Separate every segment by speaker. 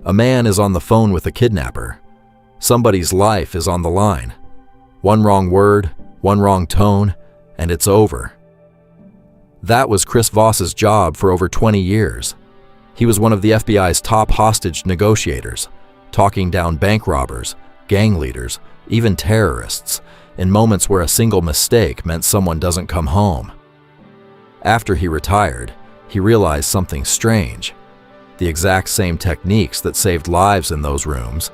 Speaker 1: A man is on the phone with a kidnapper. Somebody's life is on the line. One wrong word, one wrong tone, and it's over. That was Chris Voss's job for over 20 years. He was one of the FBI's top hostage negotiators, talking down bank robbers, gang leaders, even terrorists, in moments where a single mistake meant someone doesn't come home. After he retired, he realized something strange. The exact same techniques that saved lives in those rooms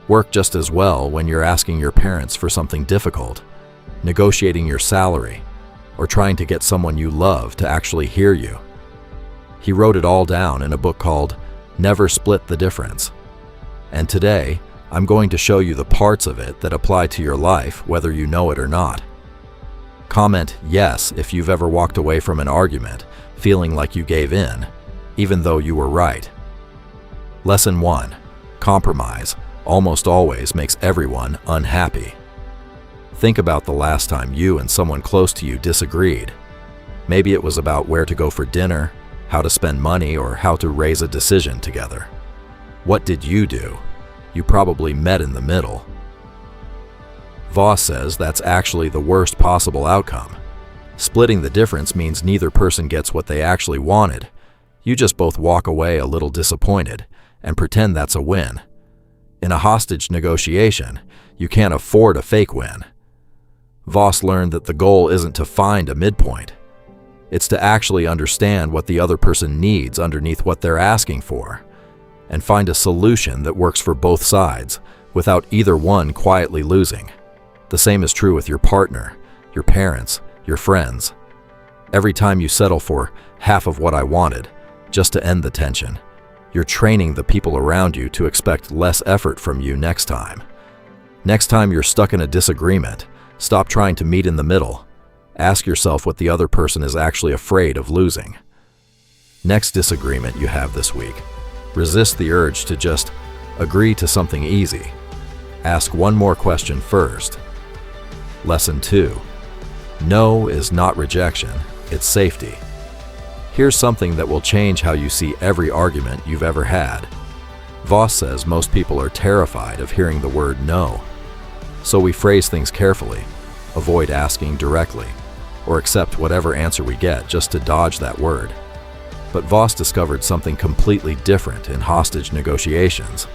Speaker 1: work just as well when you're asking your parents for something difficult, negotiating your salary, or trying to get someone you love to actually hear you. He wrote it all down in a book called Never Split the Difference. And today, I'm going to show you the parts of it that apply to your life, whether you know it or not. Comment yes if you've ever walked away from an argument feeling like you gave in, even though you were right. Lesson 1. Compromise almost always makes everyone unhappy. Think about the last time you and someone close to you disagreed. Maybe it was about where to go for dinner, how to spend money, or how to raise a decision together. What did you do? You probably met in the middle. Voss says that's actually the worst possible outcome. Splitting the difference means neither person gets what they actually wanted. You just both walk away a little disappointed and pretend that's a win. In a hostage negotiation, you can't afford a fake win. Voss learned that the goal isn't to find a midpoint. It's to actually understand what the other person needs underneath what they're asking for, and find a solution that works for both sides without either one quietly losing. The same is true with your partner, your parents, your friends. Every time you settle for half of what I wanted, just to end the tension, you're training the people around you to expect less effort from you next time. Next time you're stuck in a disagreement, stop trying to meet in the middle. Ask yourself what the other person is actually afraid of losing. Next disagreement you have this week, resist the urge to just agree to something easy. Ask one more question first. Lesson 2. No is not rejection, it's safety. Here's something that will change how you see every argument you've ever had. Voss says most people are terrified of hearing the word no. So we phrase things carefully, avoid asking directly, or accept whatever answer we get just to dodge that word. But Voss discovered something completely different in hostage negotiations.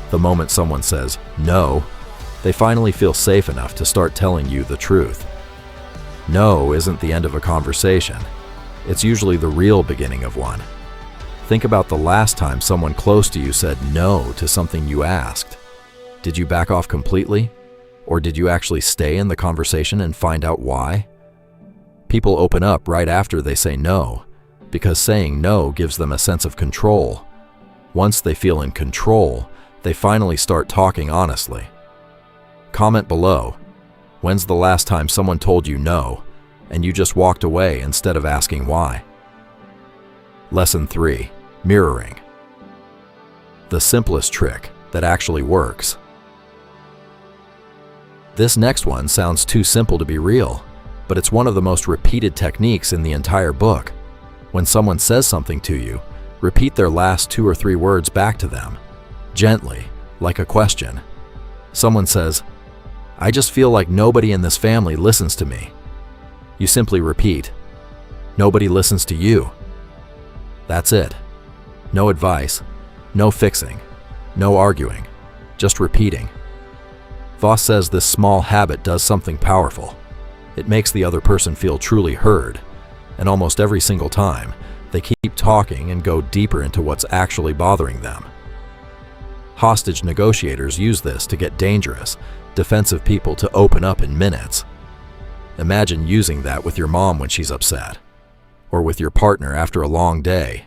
Speaker 1: The moment someone says no, they finally feel safe enough to start telling you the truth. No isn't the end of a conversation. It's usually the real beginning of one. Think about the last time someone close to you said no to something you asked. Did you back off completely? Or did you actually stay in the conversation and find out why? People open up right after they say no, because saying no gives them a sense of control. Once they feel in control, they finally start talking honestly. Comment below, when's the last time someone told you no, and you just walked away instead of asking why? Lesson 3. Mirroring. The simplest trick that actually works. This next one sounds too simple to be real, but it's one of the most repeated techniques in the entire book. When someone says something to you, repeat their last 2 or 3 words back to them, gently, like a question. Someone says, "I just feel like nobody in this family listens to me." You simply repeat, "Nobody listens to you." That's it. No advice, no fixing, no arguing, just repeating. Voss says this small habit does something powerful. It makes the other person feel truly heard, and almost every single time, they keep talking and go deeper into what's actually bothering them. Hostage negotiators use this to get dangerous, defensive people to open up in minutes. Imagine using that with your mom when she's upset, or with your partner after a long day,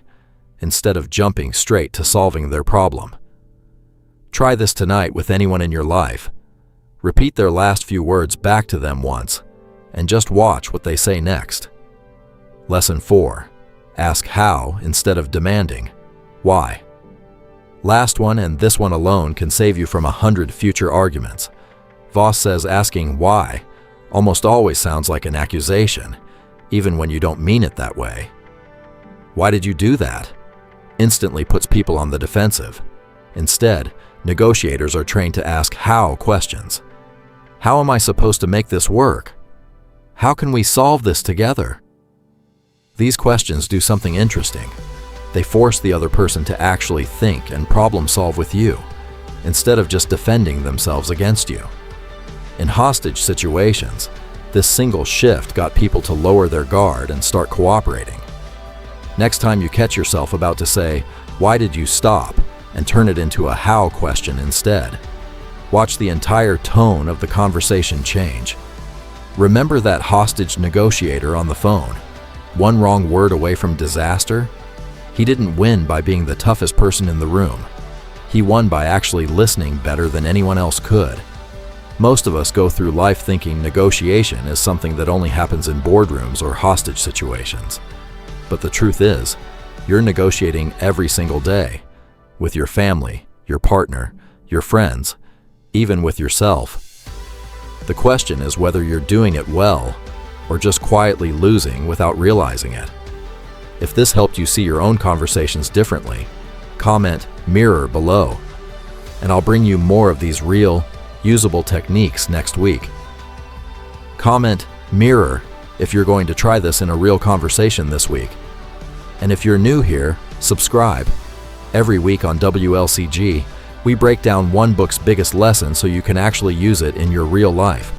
Speaker 1: instead of jumping straight to solving their problem. Try this tonight with anyone in your life. Repeat their last few words back to them once, and just watch what they say next. Lesson 4. Ask how instead of demanding why. Last one, and this one alone can save you from 100 future arguments. Voss says asking why almost always sounds like an accusation, even when you don't mean it that way. "Why did you do that?" instantly puts people on the defensive. Instead, negotiators are trained to ask how questions. How am I supposed to make this work? How can we solve this together? These questions do something interesting. They force the other person to actually think and problem solve with you, instead of just defending themselves against you. In hostage situations, this single shift got people to lower their guard and start cooperating. Next time you catch yourself about to say, "Why did you stop?" and turn it into a how question instead. Watch the entire tone of the conversation change. Remember that hostage negotiator on the phone? One wrong word away from disaster? He didn't win by being the toughest person in the room. He won by actually listening better than anyone else could. Most of us go through life thinking negotiation is something that only happens in boardrooms or hostage situations. But the truth is, you're negotiating every single day, with your family, your partner, your friends, even with yourself. The question is whether you're doing it well or just quietly losing without realizing it. If this helped you see your own conversations differently, comment "mirror" below, and I'll bring you more of these real, usable techniques next week. Comment "mirror" if you're going to try this in a real conversation this week. And if you're new here, subscribe. Every week on WLCG, we break down one book's biggest lesson so you can actually use it in your real life.